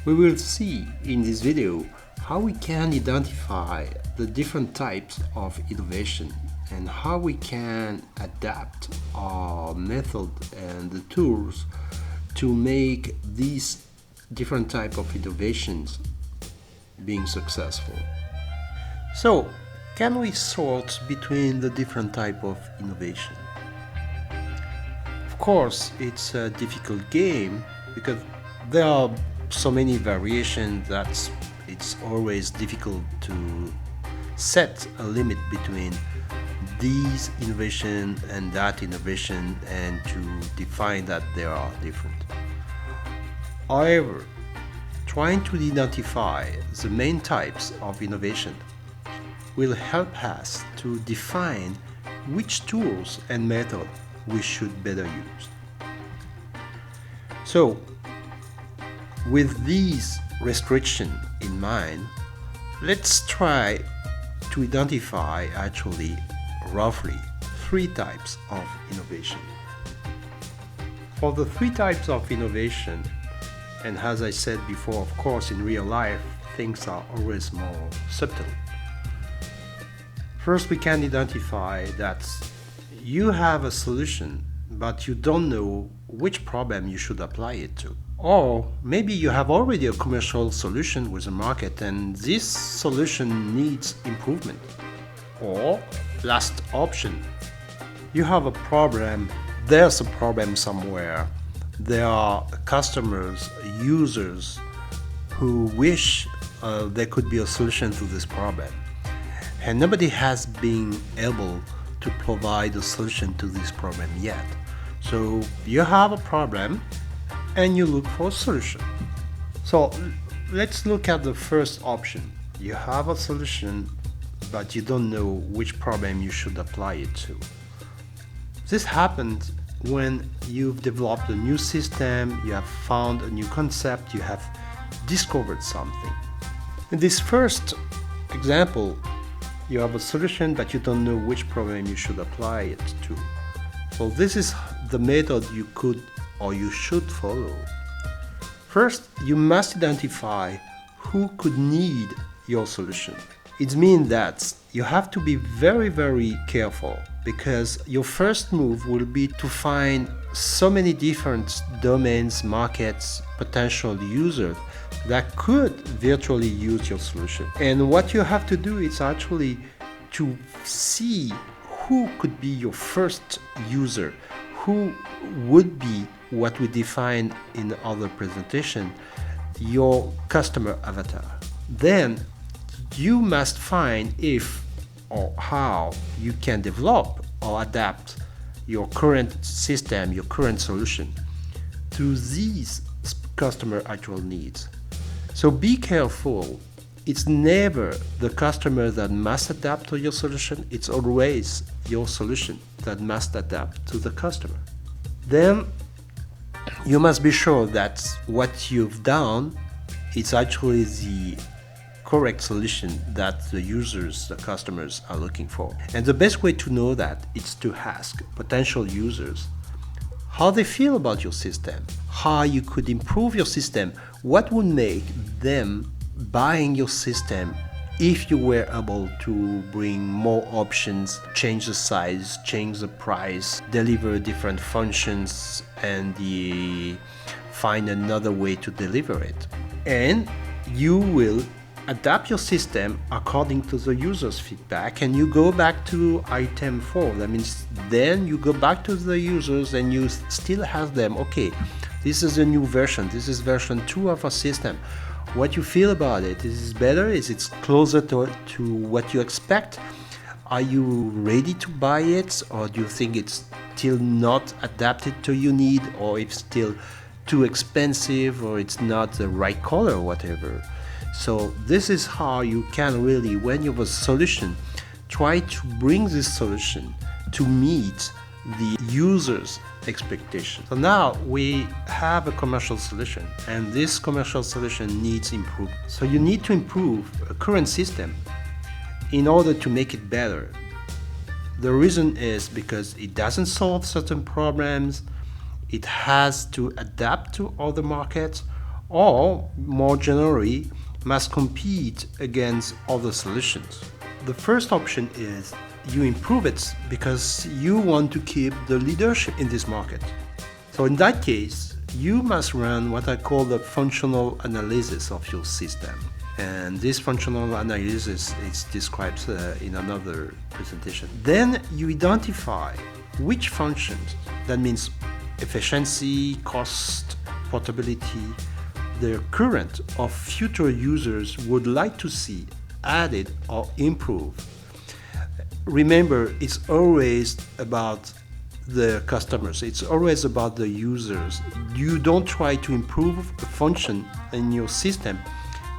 We will see in this video how we can identify the different types of innovation and how we can adapt our method and the tools to make these different type of innovations being successful. So, can we sort between the different type of innovation? Of course, it's a difficult game because there are so many variations that it's always difficult to set a limit between these innovation and that innovation and to define that they are different. However, trying to identify the main types of innovation will help us to define which tools and methods we should better use. So, with these restrictions in mind, let's try to identify actually roughly 3 types of innovation. For the 3 types of innovation, and as I said before, of course, in real life, things are always more subtle. First, we can identify that you have a solution, but you don't know which problem you should apply it to. Or maybe you have already a commercial solution with a market and this solution needs improvement. Or, last option, you have a problem, there's a problem somewhere. There are customers, users who wish there could be a solution to this problem. And nobody has been able to provide a solution to this problem yet. So you have a problem and you look for a solution. So let's look at the first option. You have a solution, but you don't know which problem you should apply it to. This happens when you've developed a new system, you have found a new concept, you have discovered something. In this first example, you have a solution, but you don't know which problem you should apply it to. So this is the method you could or you should follow. First, you must identify who could need your solution. It means that you have to be very, very careful because your first move will be to find so many different domains, markets, potential users that could virtually use your solution. And what you have to do is actually to see who could be your first user, who would be what we defined in other presentation, your customer avatar. Then you must find if or how you can develop or adapt your current system, your current solution to these customer actual needs. So be careful. It's never the customer that must adapt to your solution. It's always your solution that must adapt to the customer. Then you must be sure that what you've done is actually the correct solution that the users, the customers are looking for. And the best way to know that is to ask potential users how they feel about your system, how you could improve your system, what would make them buying your system if you were able to bring more options, change the size, change the price, deliver different functions, and find another way to deliver it. And you will adapt your system according to the user's feedback, and you go back to item 4. That means then you go back to the users and you still have them, okay, this is a new version, this is version 2 of our system. What you feel about it? Is it better? Is it closer to what you expect? Are you ready to buy it, or do you think it's still not adapted to your need, or it's still too expensive, or it's not the right color, whatever? So this is how you can really, when you have a solution, try to bring this solution to meet the user's expectation. So now we have a commercial solution, and this commercial solution needs improvement. So you need to improve a current system in order to make it better. The reason is because it doesn't solve certain problems, it has to adapt to other markets, or more generally, must compete against other solutions. The first option is you improve it because you want to keep the leadership in this market. So in that case, you must run what I call the functional analysis of your system. And this functional analysis is described in another presentation. Then you identify which functions, that means efficiency, cost, portability, the current or future users would like to see added or improved. Remember, it's always about the customers, it's always about the users. You don't try to improve a function in your system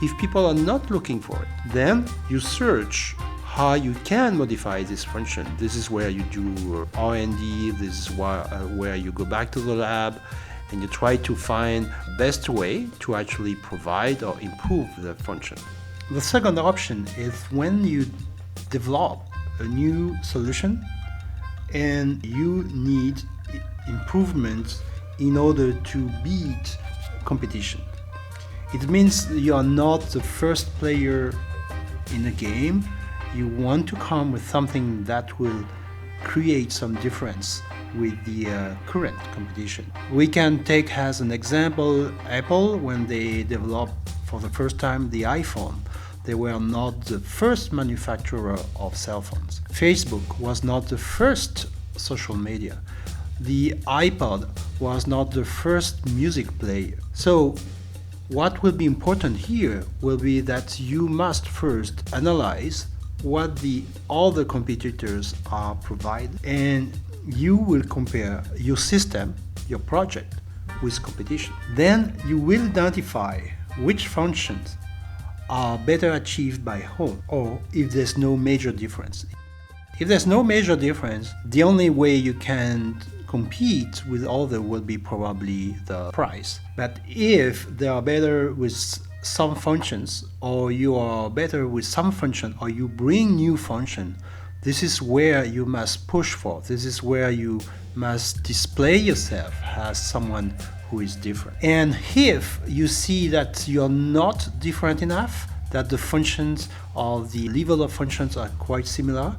if people are not looking for it. Then you search how you can modify this function. This is where you do R&D, this is where you go back to the lab and you try to find the best way to actually provide or improve the function. The second option is when you develop a new solution and you need improvements in order to beat competition. It means you are not the first player in a game. You want to come with something that will create some difference with the current competition. We can take as an example Apple when they developed for the first time the iPhone. They were not the first manufacturer of cell phones. Facebook was not the first social media. The iPod was not the first music player. So what will be important here will be that you must first analyze what the other competitors are providing, and you will compare your system, your project, with competition. Then you will identify which functions are better achieved by whom, or if there's no major difference. If there's no major difference, the only way you can compete with other will be probably the price. But if they are better with some functions, or you are better with some function, or you bring new function, this is where you must push for. This is where you must display yourself as someone who is different. And if you see that you're not different enough, that the functions or the level of functions are quite similar,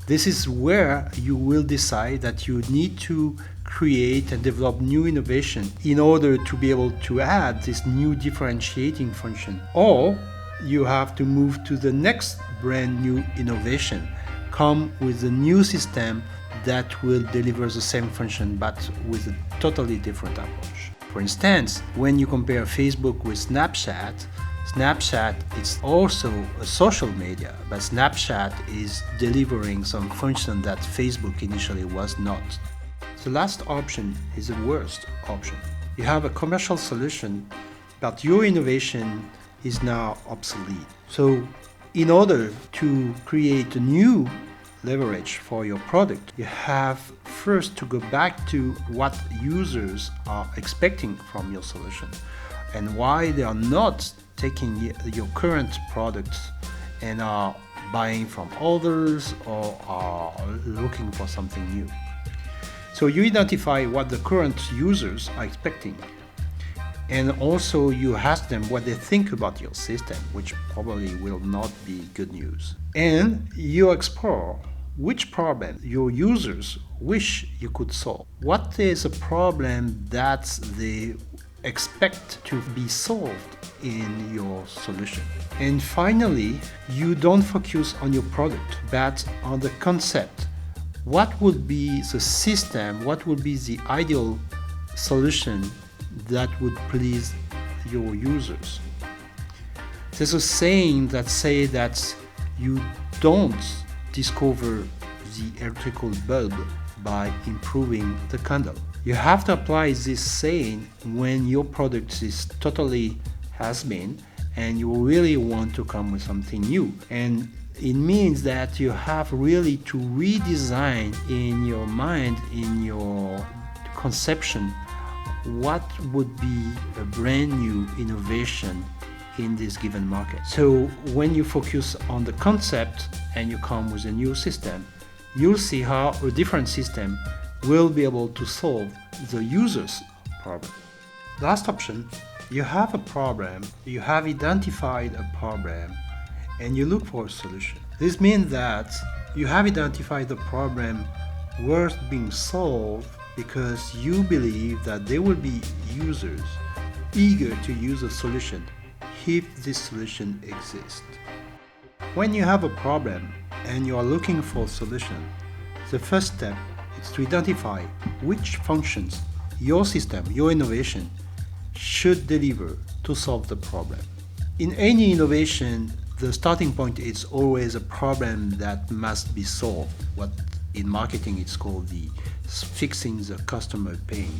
this is where you will decide that you need to create and develop new innovation in order to be able to add this new differentiating function. Or you have to move to the next brand new innovation, come with a new system that will deliver the same function but with a totally different approach. For instance, when you compare Facebook with Snapchat is also a social media, but Snapchat is delivering some function that Facebook initially was not. The last option is the worst option. You have a commercial solution, but your innovation is now obsolete. So in order to create a new leverage for your product, you have first to go back to what users are expecting from your solution and why they are not taking your current products and are buying from others or are looking for something new. So you identify what the current users are expecting, and also you ask them what they think about your system, which probably will not be good news. And you explore which problem your users wish you could solve. What is a problem that they expect to be solved in your solution? And finally, you don't focus on your product, but on the concept. What would be the system, what would be the ideal solution that would please your users? There's a saying that says that you don't discover the electrical bulb by improving the candle. You have to apply this saying when your product is totally has been and you really want to come with something new. And it means that you have really to redesign in your mind, in your conception, what would be a brand new innovation in this given market. So when you focus on the concept and you come with a new system, you'll see how a different system will be able to solve the user's problem. Last option You have a problem, you have identified a problem, and you look for a solution. This means that you have identified the problem worth being solved because you believe that there will be users eager to use a solution if this solution exists. When you have a problem and you are looking for a solution, the first step is to identify which functions your system, your innovation, should deliver to solve the problem. In any innovation, the starting point is always a problem that must be solved. What in marketing it's called the fixing the customer pain.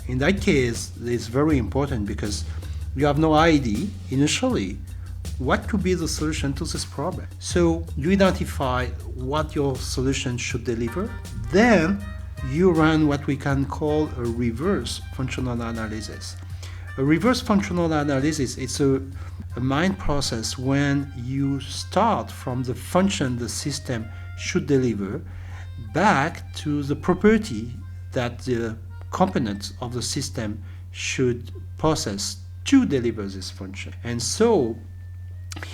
In that case, it's very important because you have no idea initially what could be the solution to this problem. So you identify what your solution should deliver, then you run what we can call a reverse functional analysis. A reverse functional analysis is a mind process when you start from the function the system should deliver back to the property that the components of the system should possess to deliver this function. And so,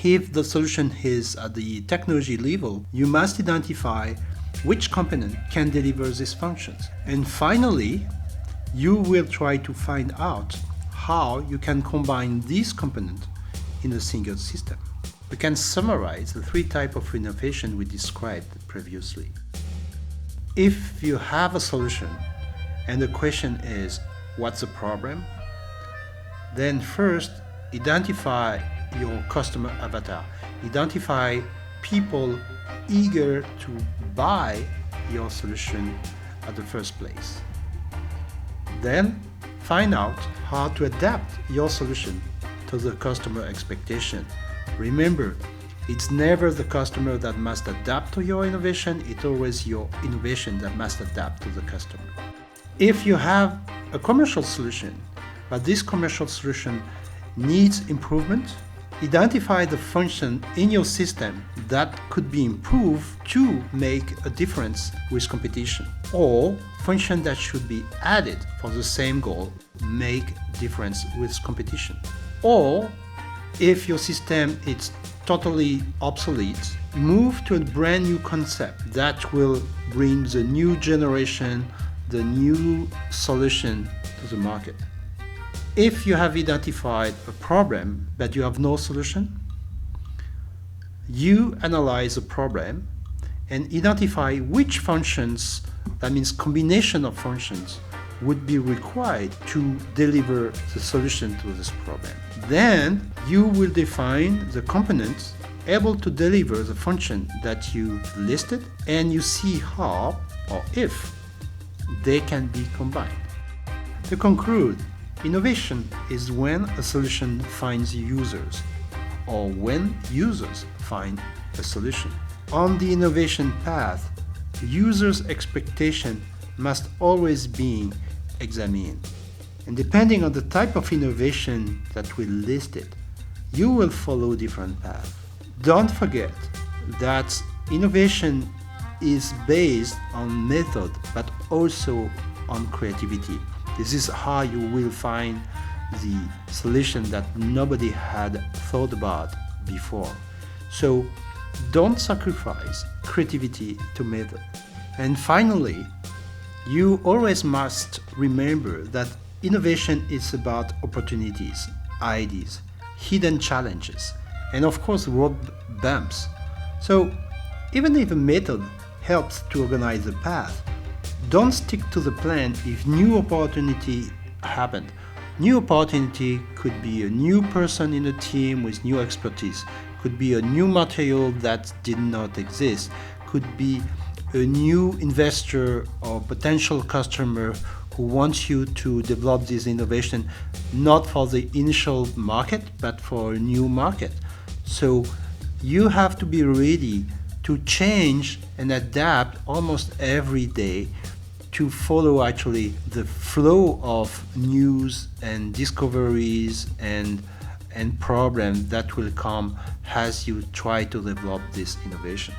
if the solution is at the technology level, you must identify which component can deliver these functions. And finally, you will try to find out how you can combine these components in a single system. We can summarize the three types of innovation we described previously. If you have a solution and the question is, what's the problem? Then first, identify your customer avatar. Identify people eager to buy your solution at the first place. Then, find out how to adapt your solution to the customer expectation. Remember, it's never the customer that must adapt to your innovation, it's always your innovation that must adapt to the customer. If you have a commercial solution, but this commercial solution needs improvement, identify the function in your system that could be improved to make a difference with competition, or function that should be added for the same goal, make difference with competition. Or if your system is totally obsolete, move to a brand new concept that will bring the new generation, the new solution to the market. If you have identified a problem but you have no solution, you analyze the problem and identify which functions, that means combination of functions, would be required to deliver the solution to this problem. Then you will define the components able to deliver the function that you listed, and you see how or if they can be combined. To conclude, innovation is when a solution finds users, or when users find a solution. On the innovation path, users' expectation must always be examined. And depending on the type of innovation that we listed, you will follow different paths. Don't forget that innovation is based on method, but also on creativity. This is how you will find the solution that nobody had thought about before. So don't sacrifice creativity to method. And finally, you always must remember that innovation is about opportunities, ideas, hidden challenges, and of course road bumps. So even if a method helps to organize the path, don't stick to the plan if new opportunity happened. New opportunity could be a new person in a team with new expertise, could be a new material that did not exist, could be a new investor or potential customer who wants you to develop this innovation not for the initial market but for a new market. So you have to be ready to change and adapt almost every day to follow actually the flow of news and discoveries and problems that will come as you try to develop this innovation.